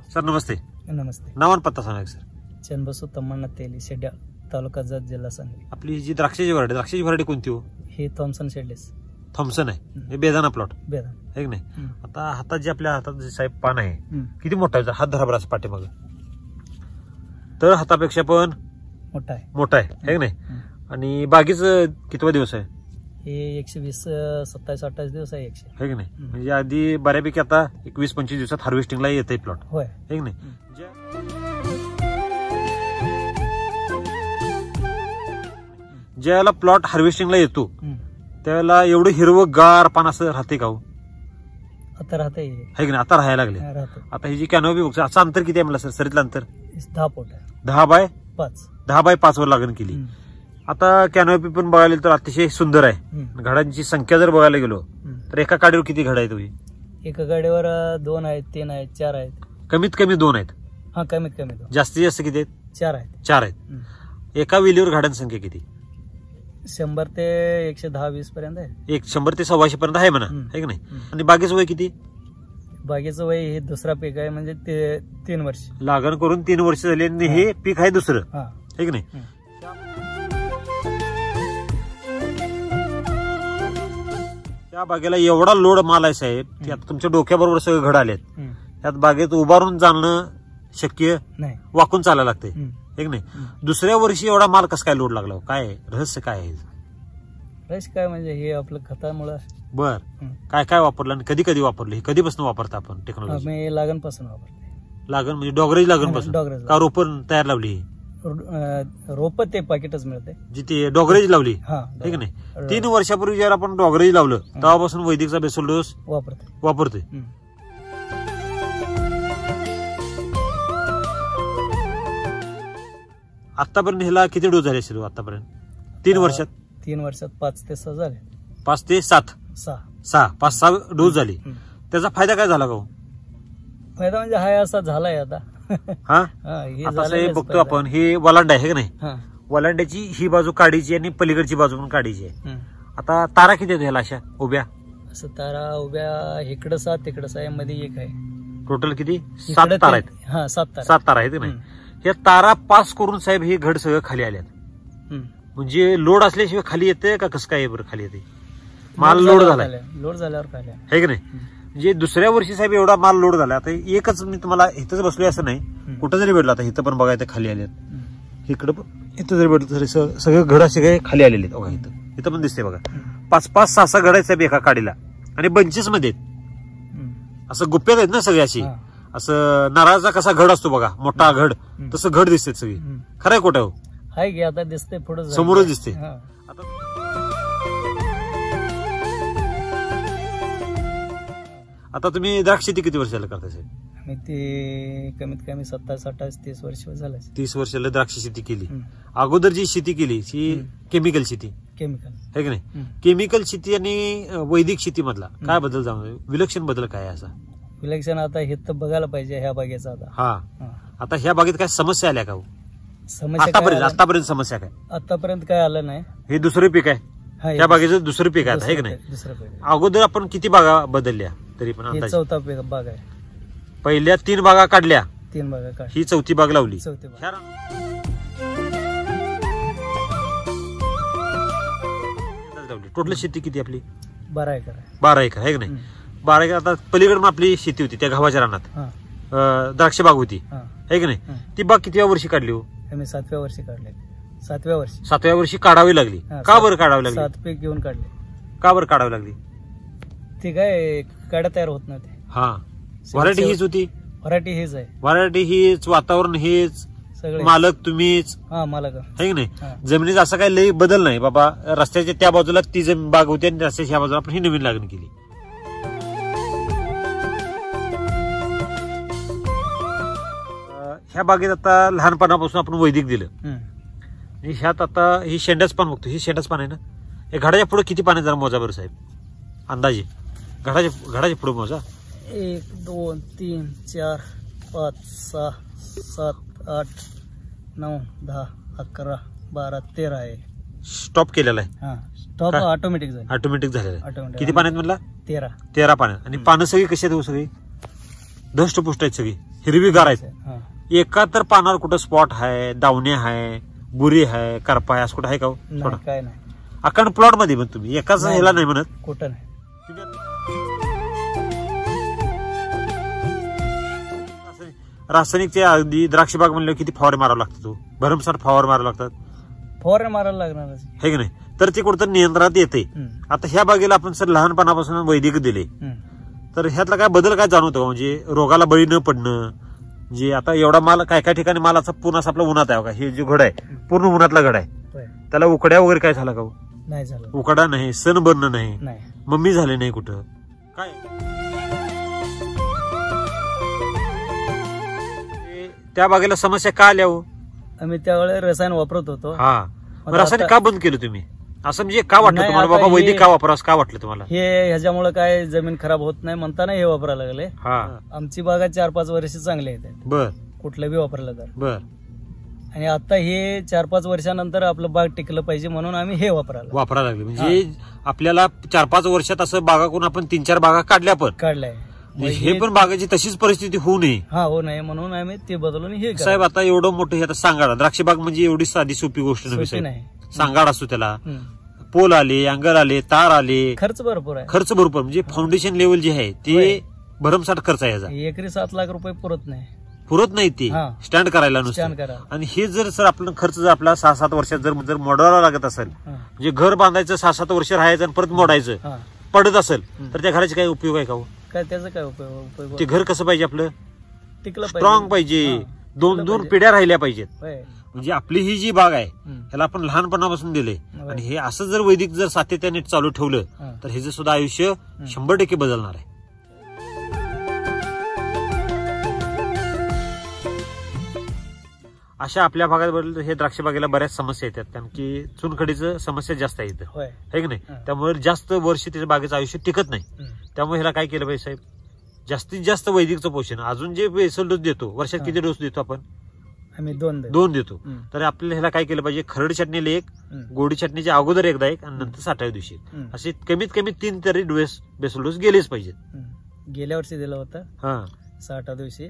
Sir नमस्ते. नमस्ते. नाव आणि पत्ता सांगा सर. चंदबसू तम्मण्णा तेली शेड्या तालुका जत जिल्हा सांगली. आपली जी द्राक्षाची व्हरायटी कोणती हो? हे थॉम्सन शेडलेस. थॉम्सन आहे. हे बेदाना प्लॉट बेदाना आहे की नाही. आता हातात जे आपल्या हातात जे साहेब पान आहे किती मोठा आहे, हात धरा बराच पाठीमाग, तर हातापेक्षा पण मोठा आहे. मोठा आहे की नाही. आणि बागीच कितवा दिवस आहे? हे 120 27-28 दिवस आहे. 100 आहे की नाही. म्हणजे आधी बऱ्यापैकी आता 21-25 दिवसात हार्वेस्टिंगला येत आहे प्लॉट. होय आहे की नाही. ज्यावेळेला प्लॉट हार्वेस्टिंगला येतो त्यावेळेला एवढं हिरवं गार पान असं राहते का हो? आता राहते आहे की नाही. आता राहायला लागले. आता ही जी कॅनोपी बघ, असं अंतर किती आहे मला सर? सरीतलं अंतर 10 फूट आहे. 10 बाय 5 10 बाय 5 वर लागण केली. आता कॅनोपी पण बघायला तर अतिशय सुंदर आहे. घडांची संख्या जर बघायला गेलो तर एका काडीवर किती घड आहेत? एका गाडीवर 2 आहेत, 3 आहेत, 4 आहेत. कमीत कमी 2 आहेत. हा, कमीत कमी 2. जास्तीत जास्त किती आहेत? 4 आहेत. 4 आहेत. एका वेलीवर घडांची संख्या किती? 100 ते 110-20 पर्यंत आहे. 100 ते 125 पर्यंत आहे म्हणा. आहे की नाही. आणि बागेचं वय किती? बागेचं वय हे दुसरा पीक आहे, म्हणजे ते 3 वर्ष लागण करून 3 वर्ष झाली आणि हे पीक आहे दुसरं. आहे की नाही. त्या बागेला एवढा लोड माल आहे साहेब की आता तुमच्या डोक्याबरोबर सगळे घड आलेत. त्यात बागेत उभारून जाणं शक्य नाही, वाकून चालायला लागते. आहे की नाही. दुसऱ्या वर्षी एवढा माल कसं काय लोड लागला? काय रहस्य काय आहे? रहस्य काय म्हणजे हे आपलं खतामुळं. बर, काय काय वापरलं आणि कधी कधी वापरलं? हे कधीपासून वापरता आपण टेक्नॉलॉजी? मी लागण पासून वापरते. लागण म्हणजे डॉगरेज लागण पासून का रोपण तयार लावली? रोप ते पाकिटच मिळते जिथे डॉगरेज लावली. आहे की नाही. 3 वर्षापूर्वी जर आपण डॉगरेज लावलं तेव्हापासून वैदिकचा बेसल डोस वापरतोय. आतापर्यंत ह्याला किती डोस झाले असेल आतापर्यंत? 3 वर्षात 5 ते 6 झाले. 5 ते 7 5-6 डोस झाले. त्याचा फायदा काय झाला का? फायदा म्हणजे हा असा झालाय आता. आता साहेब बघतो आपण हे वलांड आहे की नाही. वलांड्याची ही बाजू काढीची आणि पलीकडची बाजू पण काढीची आहे. आता तारा किती आहेत ह्याला अशा उभ्या? असं तारा उभ्या इकडं 7 तिकडं 6 मध्ये 1 आहे. टोटल किती? 7 तारा आहेत. 7 तारा आहेत की नाही. या तारा पास करून साहेब हे घड सगळं खाली आल्यात. म्हणजे लोड असल्याशिवाय खाली येते का? कसं काय बरं खाली येते? माल लोड झालाय. लोड झाल्यावर खाली आहे की नाही. म्हणजे दुसऱ्या वर्षी साहेब एवढा माल लोड झाला. आता एकच मी तुम्हाला इथंच बसलोय असं नाही, कुठं जरी भेटलं. आता इथं पण बघायचं खाली आलेत. इकडं पण इथं जरी भेटलं तरी सगळे घड असे काही खाली आलेले आहेत. बघा इथं पण दिसते बघा. 5-5, 6-6 घड आहेत साहेब एका काडीला आणि बंचेस मध्ये असं गुप्प्यात आहेत ना सगळे. अशी असं नारळाचा कसा घड असतो बघा, मोठा घड, तसं घड दिसते सगळी. खरंय खोटं हो? हाय की आता दिसते पुढे समोरच दिसते. आता तुम्ही द्राक्ष शेती किती वर्षाला करताय साहेब? मी ते कमीत कमी 27-28-30 वर्ष झालं. 30 वर्षाला द्राक्ष शेती केली. अगोदर जी शेती केली ती केमिकल शेती आहे की नाही. केमिकल शेती आणि वैदिक शेती मधला काय बदल जाणवतो? विलक्षण बदल काय आहे असा? विलक्षण आता हे तर बघायला पाहिजे ह्या बागेचा. आता ह्या बागेत काय समस्या आल्या का? आतापर्यंत समस्या काय? आतापर्यंत काय आलं नाही. हे दुसरं पीक आहे. ह्या बागेचं दुसरं पीक आहे की नाही. अगोदर आपण किती बागा बदलल्या तरी पण? 4था बाग आहे. पहिल्या 3 बागा काढल्या. 3 बागा काढल्या. ही 4थी बाग लावली. टोटल शेती किती आपली? 12 एकर आहे. 12 एकर आहे की नाही. 12 एकर. आता पलीकडून आपली शेती होती त्या गव्हाच्या रानात द्राक्ष बाग होती आहे की नाही. ती बाग किती वर्षी काढली हो? मी 7व्या वर्षी काढले. 7व्या वर्षी काढावी लागली. का बरं काढावी लागली? 7 पीक घेऊन काढले. का बरं काढावी लागली? ते काय काड्या तयार होत नव्हते. व्हरायटी हीच होती. व्हरायटी हीच आहे. व्हरायटी हीच, वातावरण हेच, मालक तुम्हीच मालक आहे की नाही. जमिनीचा असा काही लई बदल नाही बाबा. रस्त्याच्या त्या बाजूला ती जमीन बाग होती आणि रस्त्याच्या ह्या बाजूला आपण ही नवीन लागण केली. ह्या बागेत आता लहानपणापासून आपण वैदिक दिलं. ह्यात आता ही शेंडाच पान बघतो. ही शेंडाच पान आहे ना. हे घडाच्या पुढे किती पान आहे जरा मोजा बरं साहेब अंदाजे. घडाच्या पुढे मोजा. 1 2 3 4 5 6 7 8 9 10 11 12 13 आहे. स्टॉप केलेला आहे. स्टॉप ऑटोमॅटिक झालेला आहे. किती पाण्यात म्हणला? 13 पाण्यात. आणि पानं सगळी कशी आहेत? सगळी धष्टपुष्ट आहेत सगळी. हिरवीगार आहेत. हा. एका तर पानावर कुठं स्पॉट आहे, दावणे आहे, बुरी आहे, करपा आहे, असं कुठं आहे का हो? नाही, काय नाही, अखंड प्लॉट मध्ये पण तुम्ही एकाच नाही. ह्याला नाही म्हणत. कुठं नाही. रासायनिकचे अगदी द्राक्ष बाग म्हणलं किती फवारे मारावं लागतं, तो भरमसाठ फवार मारावं लागतात, फवारे मारायला लागणार. हे की नाही, तर ते कुठं नियंत्रणात येते. आता ह्या बागेला आपण सर लहानपणापासून वैदिक दिले, तर ह्यातला काय बदल काय जाणवतो, म्हणजे रोगाला बळी न पडणं, जे आता एवढा माल काय काय ठिकाणी मालाचा पूर्ण आपला उन्हात आहे का, हे जे घड आहे पूर्ण उन्हातला घड आहे, त्याला उकड्या वगैरे काय झाला का? नाही झालं. उकडा नाही, सन भरणं नाही, नाही, मम्मी झाले नाही कुठं काय. त्या बागेला समस्या का आल्या हो? आम्ही त्यावेळेस रसायन वापरत होतो. हा, रसायन का बंद केलं तुम्ही, असं म्हणजे का वाटलं नाही, तुम्हाला, आता बाबा हे- वैदिक का वापरावं का वाटलं तुम्हाला? हे ह्याच्यामुळे काय जमीन खराब होत नाही म्हणताना हे वापरायला लागले. हा, आमची बागा 4-5 वर्ष चांगली आहेत, बर कुठलं बी वापरलं तर. बर. आणि आता हे 4-5 वर्षानंतर आपलं बाग टिकलं पाहिजे म्हणून आम्ही हे वापरायला वापरायला लागले, म्हणजे आपल्याला 4-5 वर्षात असं बागा करून आपण 3-4 बागा काढल्या, पण काढलंय. हे पण बागाची तशीच परिस्थिती होऊ नये. हा, हो नाही म्हणून आम्ही ते बदलून हे साहेब आता एवढं मोठं हे आता सांगाडा द्राक्ष बाग म्हणजे एवढी साधी सोपी गोष्ट नव्हे सोपी साहेब. नाही. सांगाड असतो त्याला, हम्म. पोल आले, अँगर आले, तार आले, खर्च भरपूर आहे. खर्च भरपूर, म्हणजे फाउंडेशन लेवल जे आहे ते भरमसाठ खर्च आहे याचा, एकरी 7 लाख रुपये पुरत नाही. पुरत नाही ते हा. स्टँड करायला नुसतं. स्टँड करा. आणि हे जर सर आपला खर्च जर आपला 6-7 वर्षात जर मोडावा लागत असेल, हा. म्हणजे घर बांधायचं 6-7 वर्ष राहायचं आणि परत मोडायचं हा. पडत असेल, तर त्या घराचे काय उपयोग आहे का हो? काय त्याचा काय उपयोग? ते घर कसं पाहिजे आपलं, टिकलं स्ट्रॉंग पाहिजे, हा. 2-2 पाहिजे. पिढ्या राहिल्या पाहिजेत. होय. म्हणजे आपली ही जी बाग आहे हम्म. ह्याला आपण लहानपणापासून दिले, होय. आणि हे असं जर वैदिक जर सातत्याने चालू ठेवलं, हा. तर ह्याचं सुद्धा आयुष्य 100% बदलणार आहे. अशा आपल्या भागात हे द्राक्ष बागेला बऱ्याच समस्या येतात, कारण की चुनखडीचं समस्या जास्त आहे इथं, होय. है की नाही. हा. त्यामुळे जास्त वर्ष त्याच्या बागेचं आयुष्य टिकत नाही. हम्म. त्यामुळे ह्याला काय केलं पाहिजे साहेब, जास्तीत जास्त वैदिकचं पोषण, अजून जे बेसल डोस देतो वर्षात हा. किती डोस देतो आपण, आम्ही 2 देतो. 2 देतो. हम्म. तर आपल्याला ह्याला काय केलं पाहिजे, खरड चटणीला 1, हम्म. गोडी चटणीच्या अगोदर एकदा 1 आणि नंतर 60व्या दिवशी हम्म. असे कमीत कमी 3 तरी डोस बेसल डोस गेलेच पाहिजेत. हम्म. गेल्या वर्षी दिलं होतं हा, 60 दिवशी.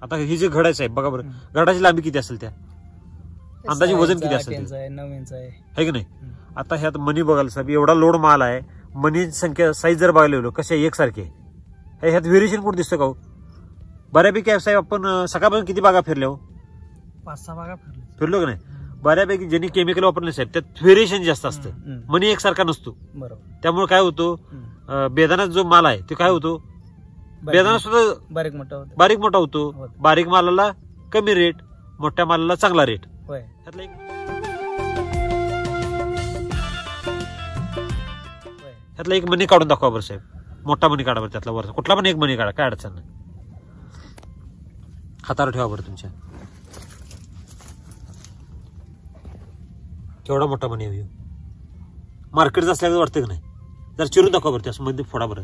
आता ही जे घड आहे साहेब बघा बरं, घडाची लांबी किती असेल, त्या अंदाजे वजन किती 8 असेल इंच आहे, 9 इंच आहे. है की नाही. आता ह्यात मनी बघायला साहेब एवढा लोड माल आहे, मनी संख्या साईज जर बघायला गेलो कशा एकसारखे आहे, ह्यात व्हेरिएशन कुठं दिसतं का हो? बऱ्यापैकी साहेब आपण सकाळपासून किती बागा फिरल्या हो, 5-6 बागा फिरलो का नाही. बऱ्यापैकी ज्यांनी केमिकल वापरले साहेब त्यात व्हेरिएशन जास्त असतं, हम्म. मनी एकसारखा नसतो. बरोबर. त्यामुळे काय होतो, बेदाना जो माल आहे तो काय होतो, बेदाना सुद्धा बारीक मोठा होता. बारीक मोठा होतो. होतं. बारीक मालाला कमी रेट, मोठ्या मालाला चांगला रेट. होय. त्यातला एक होय. त्यातला एक मनी काढून दाखवा बरं साहेब, मोठा मनी काढा बरं, त्यातला वरचा कुठला पण एक मनी काढा, काय अडचण नाही. हातावर ठेवा बरं तुमच्या, केवढा मोठा मनी आहे मार्केटचा असल्याचं वाटतं की नाही. जर चिरून दाखवा बरं त्या मध्ये फोडा बरं,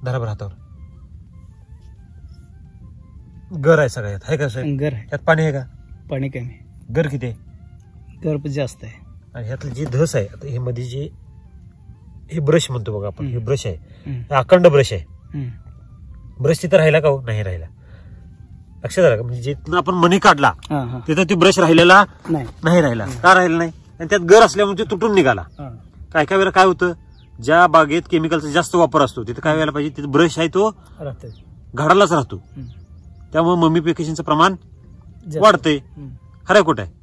धरा बरं हातावर. गर आहे सगळ्यात, आहे का साहेब? घर आहे. त्यात पाणी आहे का? पाणी कमी. गर किती आहे? घर जास्त आहे. आणि ह्यातलं जी धस आहे, आता हे मध्ये जे हे ब्रश म्हणतो बघा आपण, हे ब्रश आहे, हे अखंड ब्रश आहे. ब्रश तिथं राहिला का हो? नाही राहिला. लक्षात आलं का? म्हणजे जिथून आपण मनी काढला हा, हा. तिथं ती ब्रश राहिलेला नाही. नाही राहिला. का राहिला नाही? आणि त्यात गर असल्यामुळे ते तुटून निघाला. हा. काय काय वेळेला काय होतं, ज्या बागेत केमिकलचा जास्त वापर असतो तिथं काय व्हायला पाहिजे, तिथं ब्रश आहे तो राहते. घडालाच राहतो. त्यामुळे ममीफिकेशनचं प्रमाण वाढते. खरं कुठं आहे?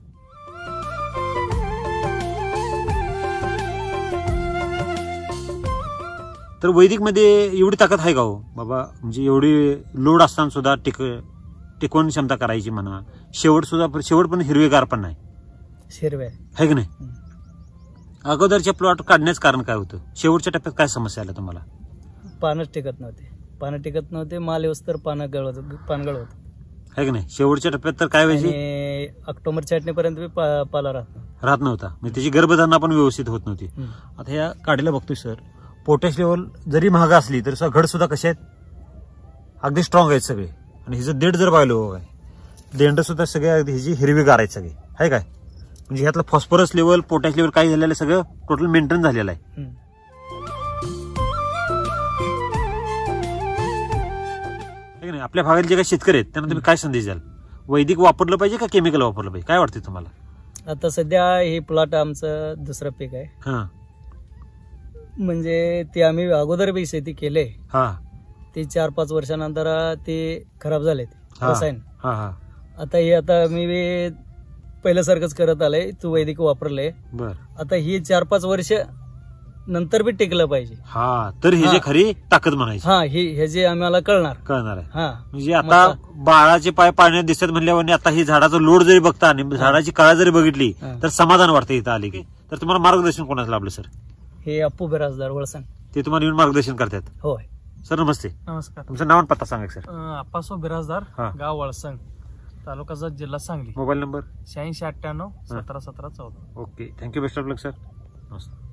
तर वैदिक मध्ये एवढी ताकद आहे का हो बाबा, म्हणजे एवढी लोड असताना सुद्धा टिकवून क्षमता करायची म्हणा, शेवट पण हिरवेगार पण नाही, हिरव्या आहे की नाही. अगोदरच्या प्लॉट काढण्याचं कारण काय होतं, शेवटच्या टप्प्यात काय समस्या आल्या तुम्हाला? पानच टिकत नव्हते. माल येऊस तर पानगळ होत, आहे की नाही. शेवटच्या टप्प्यात तर काय व्हायचे, ऑक्टोबर छाटणीपर्यंत पाला राहत नव्हता, म्हणजे त्याची गर्भधारणा पण व्यवस्थित होत नव्हती. आता या काढीला बघतोय सर, पोटॅश लेवल जरी महाग असली तरी घड सुद्धा कसे आहेत, अगदी स्ट्रॉंग आहेत सगळे. आणि हिचं देठ जर पाहिलं, देंड सुद्धा सगळे अगदी हिची हिरवीगार आहेत सगळे, आहे काय. म्हणजे ह्यातलं फॉस्फरस लेवल, पोटॅश लेवल काय झालेलं आहे, सगळं टोटल मेंटेन झालेलं आहे. नाही, आपल्या भागात जे काही शेतकरी आहेत त्यांना तुम्ही काय संदेश द्याल? वैदिक वापरलं पाहिजे का केमिकल वापरलं पाहिजे, काय वाटते तुम्हाला? आता सध्या हे प्लॉट आमचं दुसरं पीक आहे. हा म्हणजे ते आम्ही अगोदर बी शेती केले, हा ते 4-5 वर्षानंतर ते खराब झाले रसायन. हा हा आता हे आता मी बी पहिल्यासारखंच करत आलंय, तू वैदिक वापरलंय. बर. आता ही 4-5 वर्ष नंतर बी टिकलं पाहिजे. हा, तर ही जी खरी ताकद म्हणायची. हा, हे जे आम्हाला कळणार आहे. हा, म्हणजे आता बाळाचे पाय पाण्यात दिसत म्हणल्यावर आता ही झाडाचा लोड जरी बघता आणि झाडाची कळा जरी बघितली तर समाधान वाटतं इथं आले की. तर तुम्हाला मार्गदर्शन कोणाचं लाभलं सर? हे अप्पू बिराजदार वळसंग, ते तुम्हाला येऊन मार्गदर्शन करतात. होय सर नमस्ते. नमस्कार. तुमचं नाव आणि पत्ता सांगा सर. अप्पासो बिराजदार, हा. गाव वळसंग, तालुका जत, जिल्हा Sangli. Mobile number 8698 17 17 14. Okay, thank you, best of luck sir. Namaste.